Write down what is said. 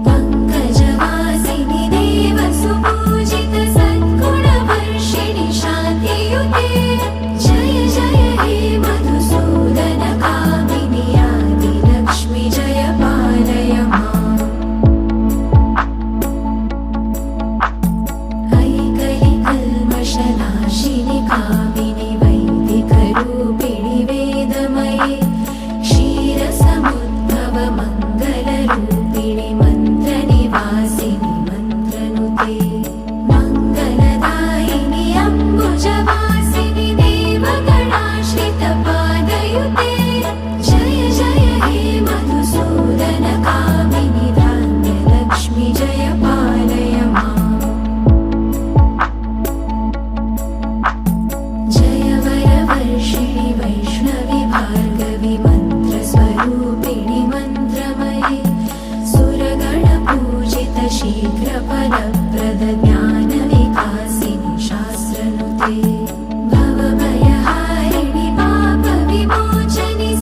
पङ्कजवासिनि देवसुपूजित सद्गुणवर्षिणि शान्तियुते जय जय हे मधुसूदन कामिनि आदिलक्ष्मि जय पालय माम् ऐकलिकल्मषनाशिनि कामिनि वैदिकरूपिणि वेदमये क्षीरसमुद्भव मङ्गलरूपिणि मन्त्रनिवासिनि मन्त्रनुते मङ्गलदायिनि अम्बुजवासिनि देवगणाश्रितपादयुते जय जय हे मधुसूदन कामिनि धान्यलक्ष्मि जय पालय माम् जय वरवर्षिणि वैष्णवि भार्गवि मन्त्रस्वरूपि